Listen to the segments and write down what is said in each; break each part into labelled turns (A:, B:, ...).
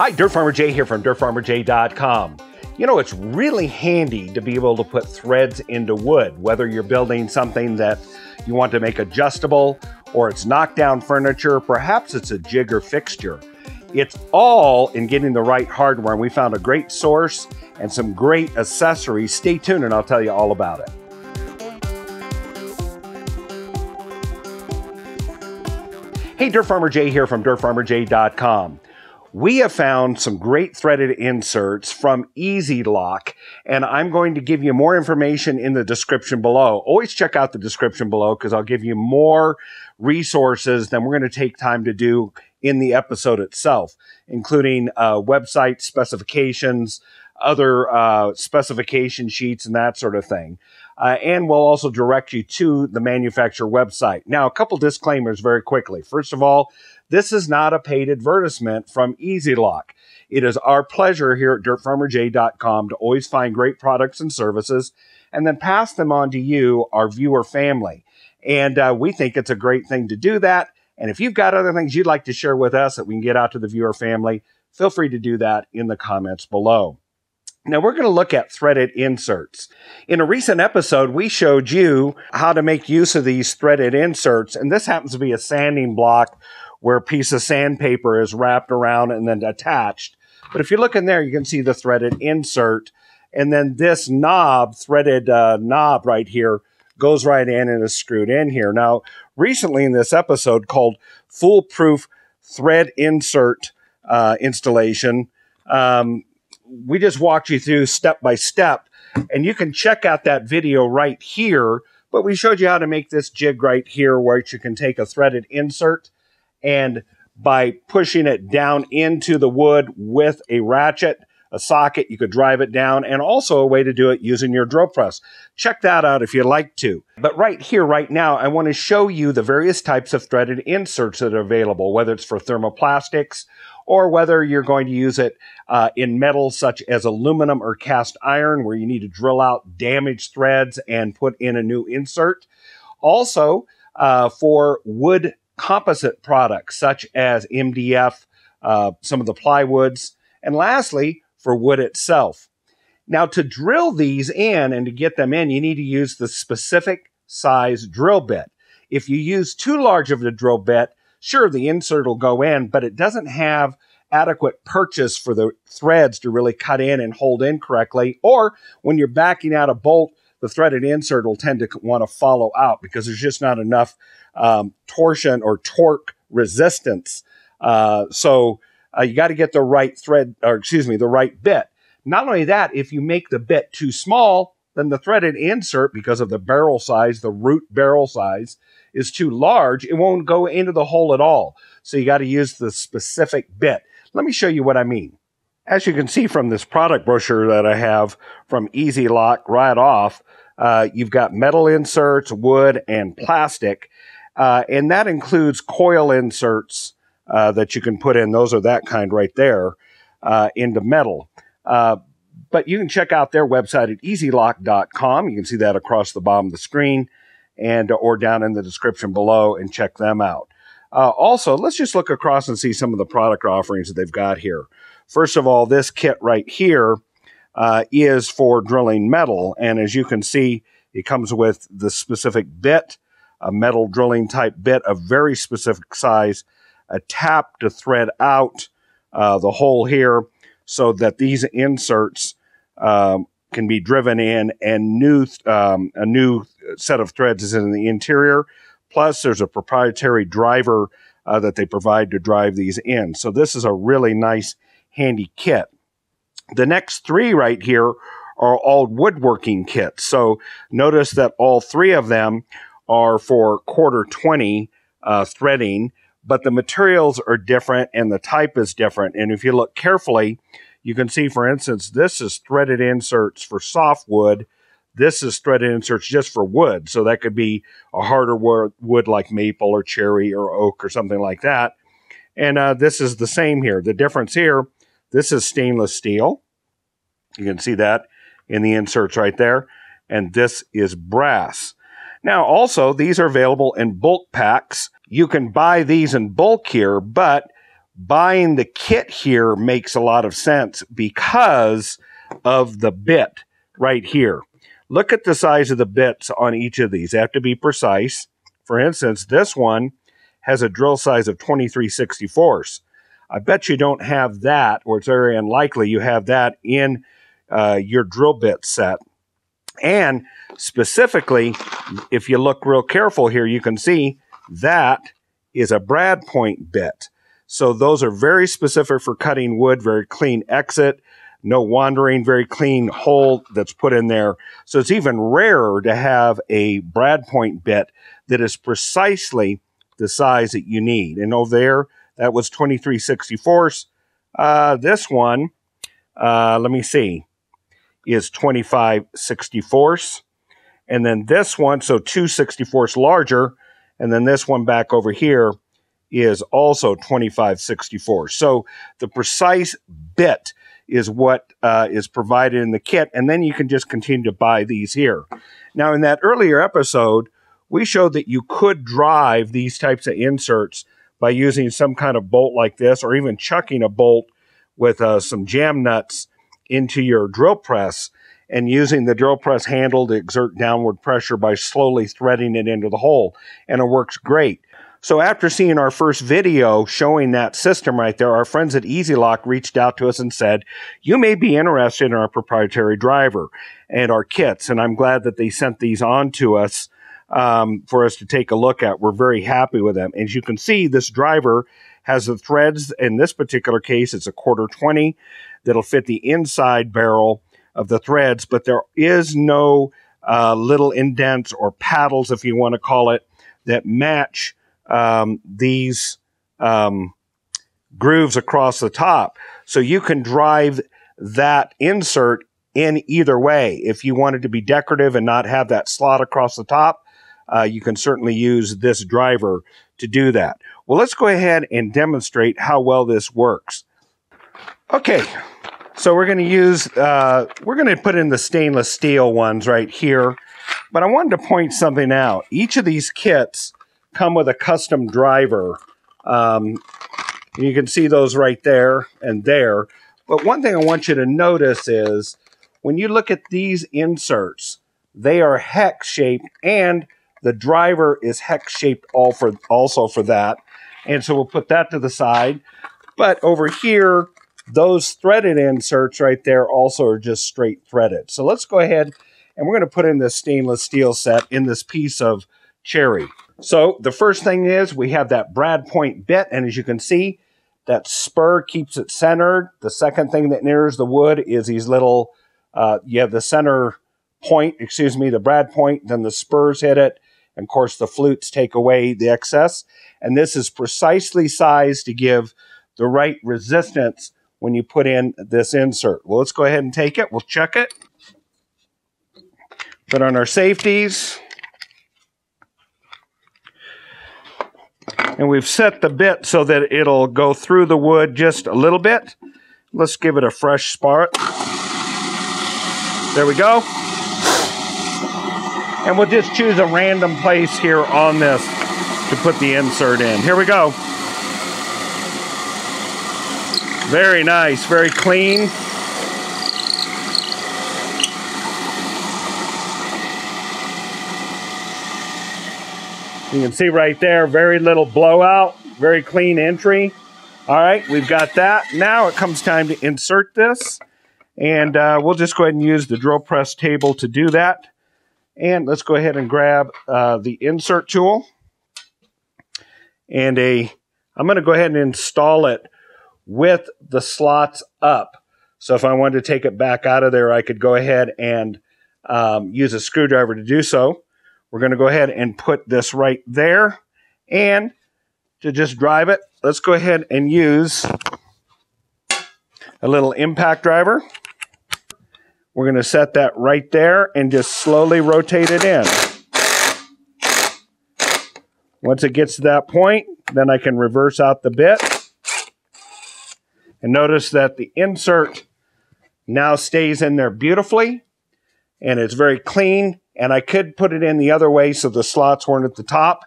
A: Hi, DirtFarmerJay here from DirtFarmerJay.com. You know, it's really handy to be able to put threads into wood, whether you're building something that you want to make adjustable, or it's knockdown furniture, perhaps it's a jig or fixture. It's all in getting the right hardware, and we found a great source and some great accessories. Stay tuned and I'll tell you all about it. Hey, DirtFarmerJay here from DirtFarmerJay.com. We have found some great threaded inserts from EZLok, and I'm going to give you more information in the description below. Always check out the description below because I'll give you more resources than we're going to take time to do in the episode itself, including website specifications, other specification sheets, and that sort of thing. And we'll also direct you to the manufacturer website. Now, a couple disclaimers very quickly. First of all, this is not a paid advertisement from EZLok. It is our pleasure here at DirtFarmerJay.com to always find great products and services and then pass them on to you, our viewer family. And we think it's a great thing to do that. And if you've got other things you'd like to share with us that we can get out to the viewer family, feel free to do that in the comments below. Now, we're going to look at threaded inserts. In a recent episode, we showed you how to make use of these threaded inserts, and this happens to be a sanding block where a piece of sandpaper is wrapped around and then attached. But if you look in there, you can see the threaded insert, and then this knob, threaded knob right here, goes right in and is screwed in here. Now, recently in this episode called Foolproof Thread Insert Installation, we just walked you through step by step, and you can check out that video right here. But we showed you how to make this jig right here, where you can take a threaded insert and by pushing it down into the wood with a ratchet, a socket, you could drive it down, and also a way to do it using your drill press. Check that out if you'd like to. But right here, right now, I want to show you the various types of threaded inserts that are available, whether it's for thermoplastics or whether you're going to use it in metals such as aluminum or cast iron, where you need to drill out damaged threads and put in a new insert. Also, for wood composite products such as MDF, some of the plywoods, and lastly, for wood itself. Now, to drill these in and to get them in, you need to use the specific size drill bit. If you use too large of a drill bit, sure, the insert will go in, but it doesn't have adequate purchase for the threads to really cut in and hold in correctly. Or when you're backing out a bolt, the threaded insert will tend to want to follow out because there's just not enough torsion or torque resistance. So you got to get the right thread, or excuse me, the right bit. Not only that, if you make the bit too small, then the threaded insert, because of the barrel size, the root barrel size, is too large, it won't go into the hole at all. So you got to use the specific bit. Let me show you what I mean. As you can see from this product brochure that I have from EZLok right off, you've got metal inserts, wood, and plastic. And that includes coil inserts that you can put in. Those are that kind right there into metal. But you can check out their website at EZLok.com. You can see that across the bottom of the screen and or down in the description below, and check them out. Also, let's just look across and see some of the product offerings that they've got here. First of all, this kit right here is for drilling metal. And as you can see, it comes with the specific bit, a metal drilling type bit, a very specific size, a tap to thread out the hole here so that these inserts can be driven in, and a new set of threads is in the interior. Plus, there's a proprietary driver that they provide to drive these in. So this is a really nice, handy kit. The next three right here are all woodworking kits. So notice that all three of them are for 1/4-20 threading, but the materials are different and the type is different. And if you look carefully, you can see, for instance, this is threaded inserts for softwood. This is threaded inserts just for wood. So that could be a harder wood like maple or cherry or oak or something like that. And this is the same here. The difference here, this is stainless steel. You can see that in the inserts right there. And this is brass. Now, also, these are available in bulk packs. You can buy these in bulk here, but buying the kit here makes a lot of sense because of the bit right here. Look at the size of the bits on each of these. They have to be precise. For instance, this one has a drill size of 23/64. I bet you don't have that, or it's very unlikely you have that in your drill bit set. And specifically, if you look real careful here, you can see that is a brad point bit. So those are very specific for cutting wood, very clean exit, no wandering, very clean hole that's put in there. So it's even rarer to have a brad point bit that is precisely the size that you need. And over there, that was 23/64. This one, let me see, is 25/64. And then this one, so 2/64 larger. And then this one back over here is also 25/64. So the precise bit is what is provided in the kit. And then you can just continue to buy these here. Now, in that earlier episode, we showed that you could drive these types of inserts by using some kind of bolt like this, or even chucking a bolt with some jam nuts into your drill press and using the drill press handle to exert downward pressure by slowly threading it into the hole. And it works great. So after seeing our first video showing that system right there, our friends at EZLok reached out to us and said, you may be interested in our proprietary driver and our kits. And I'm glad that they sent these on to us for us to take a look at. We're very happy with them. As you can see, this driver has the threads. In this particular case, it's a 1/4-20 that'll fit the inside barrel of the threads, but there is no little indents or paddles, if you want to call it, that match these grooves across the top. So you can drive that insert in either way. If you wanted to be decorative and not have that slot across the top, you can certainly use this driver to do that. Well, let's go ahead and demonstrate how well this works. Okay, so we're going to use, we're going to put in the stainless steel ones right here, but I wanted to point something out. Each of these kits come with a custom driver. You can see those right there and there. But one thing I want you to notice is when you look at these inserts, they are hex shaped, and the driver is hex shaped also for that. And so we'll put that to the side. But over here, those threaded inserts right there also are just straight threaded. So let's go ahead and we're going to put in this stainless steel set in this piece of cherry. So the first thing is we have that brad point bit, and as you can see, that spur keeps it centered. The second thing that nears the wood is these little, you have the center point, the brad point, then the spurs hit it, and of course the flutes take away the excess. And this is precisely sized to give the right resistance when you put in this insert. Well, let's go ahead and take it. We'll check it. Put on our safeties. And we've set the bit so that it'll go through the wood just a little bit. Let's give it a fresh spark. There we go. And we'll just choose a random place here on this to put the insert in. Here we go. Very nice, very clean. You can see right there, very little blowout, very clean entry. All right, we've got that. Now it comes time to insert this. And we'll just go ahead and use the drill press table to do that. And let's go ahead and grab the insert tool. And I'm going to go ahead and install it with the slots up. So if I wanted to take it back out of there, I could go ahead and use a screwdriver to do so. We're going to go ahead and put this right there. And to just drive it, let's go ahead and use a little impact driver. We're going to set that right there and just slowly rotate it in. Once it gets to that point, then I can reverse out the bit. And notice that the insert now stays in there beautifully. And it's very clean. And I could put it in the other way so the slots weren't at the top.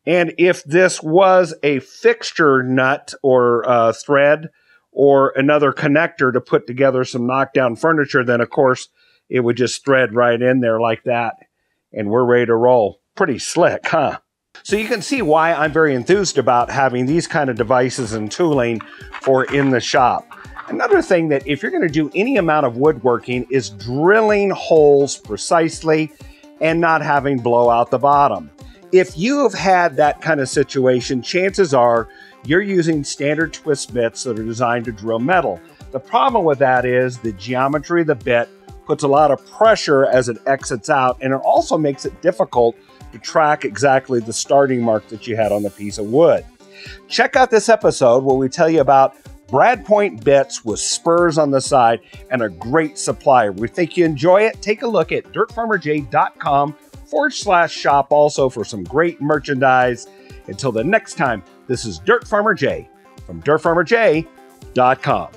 A: And if this was a fixture nut or thread or another connector to put together some knockdown furniture, then of course it would just thread right in there like that. And we're ready to roll. Pretty slick, huh? So you can see why I'm very enthused about having these kind of devices and tooling for in the shop. Another thing that if you're going to do any amount of woodworking is drilling holes precisely and not having blow out the bottom. If you have had that kind of situation, chances are you're using standard twist bits that are designed to drill metal. The problem with that is the geometry of the bit puts a lot of pressure as it exits out, and it also makes it difficult to track exactly the starting mark that you had on the piece of wood. Check out this episode where we tell you about Brad Point bits with spurs on the side and a great supplier. We think you enjoy it. Take a look at DirtFarmerJay.com/shop also for some great merchandise. Until the next time, this is Dirt Farmer Jay from DirtFarmerJay.com.